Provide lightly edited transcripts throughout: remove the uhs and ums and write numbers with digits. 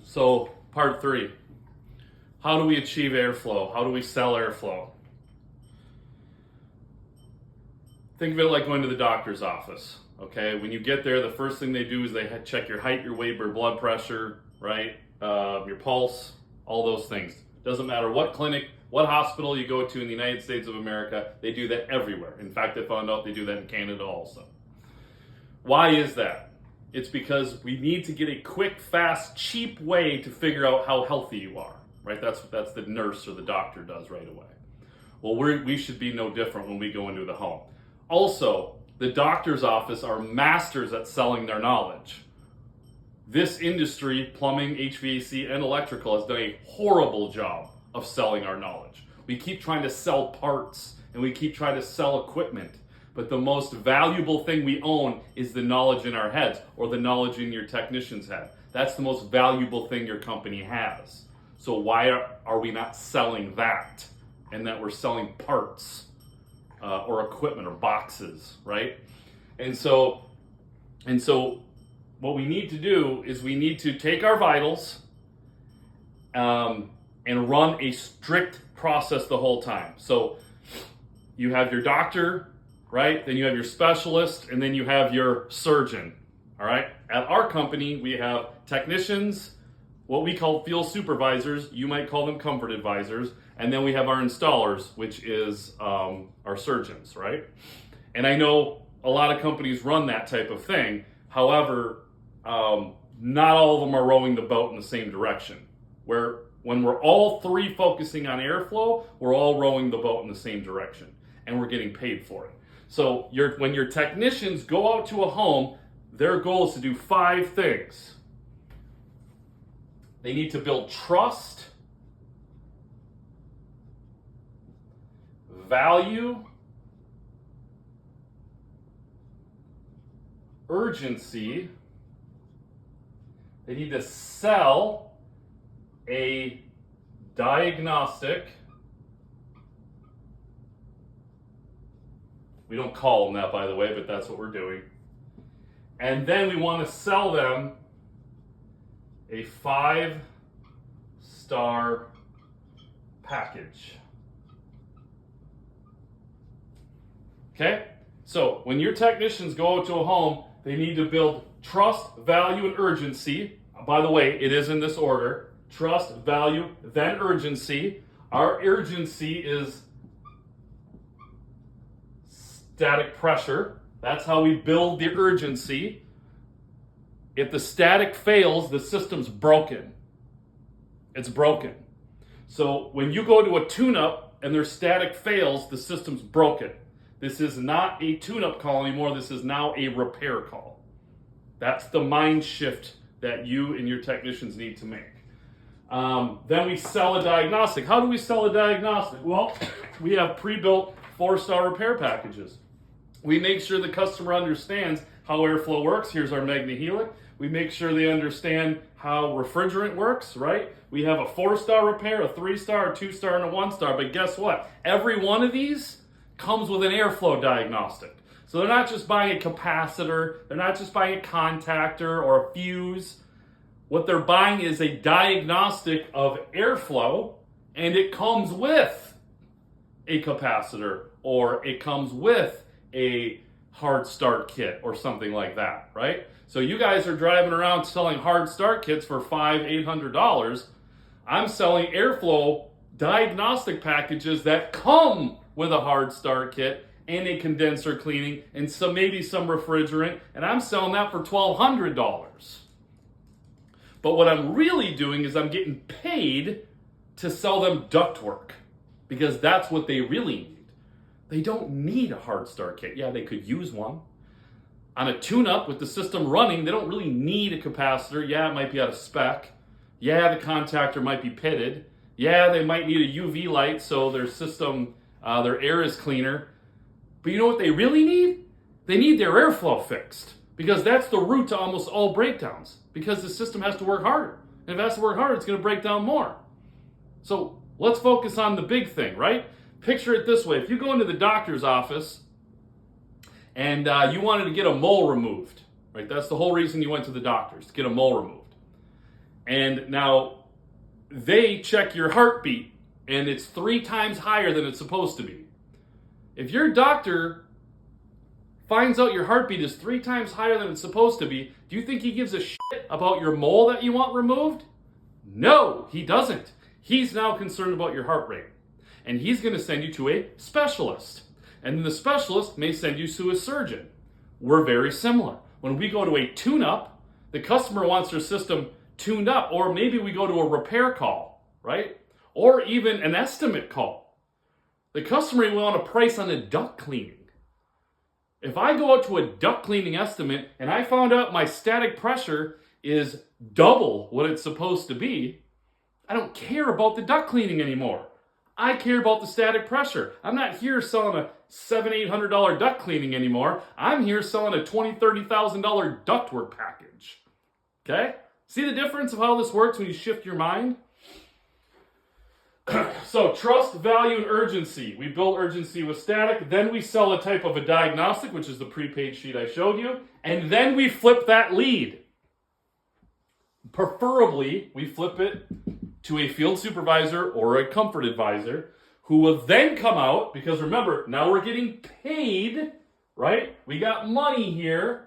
So, part 3. How do we achieve airflow? How do we sell airflow? Think of it like going to the doctor's office, okay? When you get there, the first thing they do is they check your height, your weight, your blood pressure, right? Your pulse, all those things. Doesn't matter what clinic, what hospital you go to in the United States of America, they do that everywhere. In fact, I found out they do that in Canada also. Why is that? It's because we need to get a quick, fast, cheap way to figure out how healthy you are, right? That's the nurse or the doctor does right away. Well, we should be no different when we go into the home. Also, the doctor's office are masters at selling their knowledge. This industry, plumbing, HVAC, and electrical, has done a horrible job of selling our knowledge. We keep trying to sell parts and we keep trying to sell equipment. But the most valuable thing we own is the knowledge in our heads or the knowledge in your technician's head. That's the most valuable thing your company has. So why are we not selling that? And that we're selling parts or equipment or boxes, right? And so what we need to do is we need to take our vitals and run a strict process the whole time. So you have your doctor, right? Then you have your specialist, and then you have your surgeon, all right? At our company, we have technicians, what we call field supervisors. You might call them comfort advisors. And then we have our installers, which is our surgeons, right? And I know a lot of companies run that type of thing. However, not all of them are rowing the boat in the same direction. When we're all three focusing on airflow, we're all rowing the boat in the same direction, and we're getting paid for it. So when your technicians go out to a home, their goal is to do 5 things. They need to build trust, value, urgency. They need to sell a diagnostic. We don't call them that, by the way, but that's what we're doing. And then we want to sell them a 5-star package. Okay? So when your technicians go out to a home, they need to build trust, value, and urgency. By the way, it is in this order. Trust, value, then urgency. Our urgency is static pressure. That's how we build the urgency. If the static fails, the system's broken. It's broken. So when you go to a tune-up and their static fails, the system's broken. This is not a tune-up call anymore. This is now a repair call. That's the mind shift that you and your technicians need to make. Then we sell a diagnostic. How do we sell a diagnostic? Well, we have pre-built 4-star repair packages. We make sure the customer understands how airflow works. Here's our MagnaHelic. We make sure they understand how refrigerant works, right? We have a 4-star repair, a 3-star, a 2-star, and a 1-star. But guess what? Every one of these comes with an airflow diagnostic. So they're not just buying a capacitor, they're not just buying a contactor or a fuse. What they're buying is a diagnostic of airflow, and it comes with a capacitor, or it comes with a hard start kit or something like that, right? So you guys are driving around selling hard start kits for $500-$800. I'm selling airflow diagnostic packages that come with a hard start kit and a condenser cleaning and maybe some refrigerant, and I'm selling that for $1,200. But what I'm really doing is I'm getting paid to sell them ductwork, because that's what they really need. They don't need a hard start kit. Yeah, they could use one. On a tune-up with the system running, they don't really need a capacitor. Yeah, it might be out of spec. Yeah, the contactor might be pitted. Yeah, they might need a UV light so their system, their air is cleaner. But you know what they really need? They need their airflow fixed, because that's the root to almost all breakdowns, because the system has to work harder. And if it has to work harder, it's going to break down more. So let's focus on the big thing, right? Picture it this way. If you go into the doctor's office and you wanted to get a mole removed, right? That's the whole reason you went to the doctor's, to get a mole removed. And now they check your heartbeat, and it's 3 times higher than it's supposed to be. If your doctor finds out your heartbeat is 3 times higher than it's supposed to be, do you think he gives a shit about your mole that you want removed? No, he doesn't. He's now concerned about your heart rate. And he's going to send you to a specialist. And then the specialist may send you to a surgeon. We're very similar. When we go to a tune-up, the customer wants their system tuned up, or maybe we go to a repair call, right? Or even an estimate call. The customer will want a price on a duct cleaning. If I go out to a duct cleaning estimate and I found out my static pressure is double what it's supposed to be, I don't care about the duct cleaning anymore. I care about the static pressure. I'm not here selling a $700-800 duct cleaning anymore. I'm here selling a $20,000-$30,000 ductwork package. Okay? See the difference of how this works when you shift your mind? So trust, value, and urgency. We build urgency with static. Then we sell a type of a diagnostic, which is the prepaid sheet I showed you. And then we flip that lead. Preferably, we flip it to a field supervisor or a comfort advisor who will then come out, because remember, now we're getting paid, right? We got money here.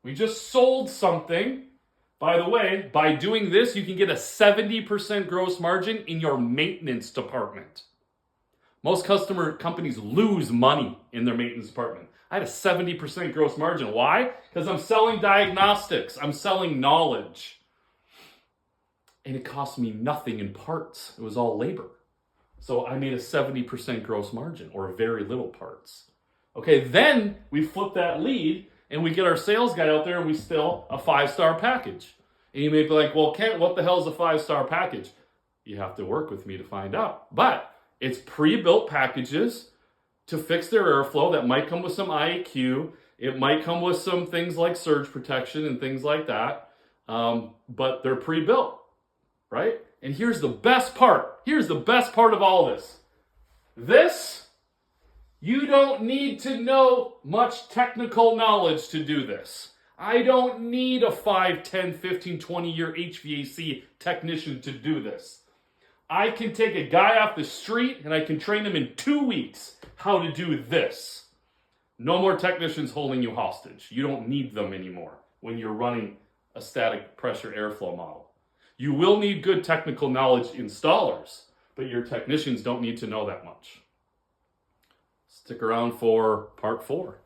We just sold something. By the way, by doing this, you can get a 70% gross margin in your maintenance department. Most companies lose money in their maintenance department. I had a 70% gross margin. Why? Because I'm selling diagnostics. I'm selling knowledge. And it cost me nothing in parts. It was all labor. So I made a 70% gross margin, or very little parts. Okay, then we flip that lead and we get our sales guy out there and we sell a 5-star package. And you may be like, well, Kent, what the hell is a 5-star package? You have to work with me to find out. But it's pre-built packages to fix their airflow that might come with some IAQ. It might come with some things like surge protection and things like that. But they're pre-built, right? And here's the best part. Here's the best part of all this. This, you don't need to know much technical knowledge to do this. I don't need a 5, 10, 15, 20-year HVAC technician to do this. I can take a guy off the street and I can train him in 2 weeks how to do this. No more technicians holding you hostage. You don't need them anymore when you're running a static pressure airflow model. You will need good technical knowledge installers, but your technicians don't need to know that much. Stick around for part 4.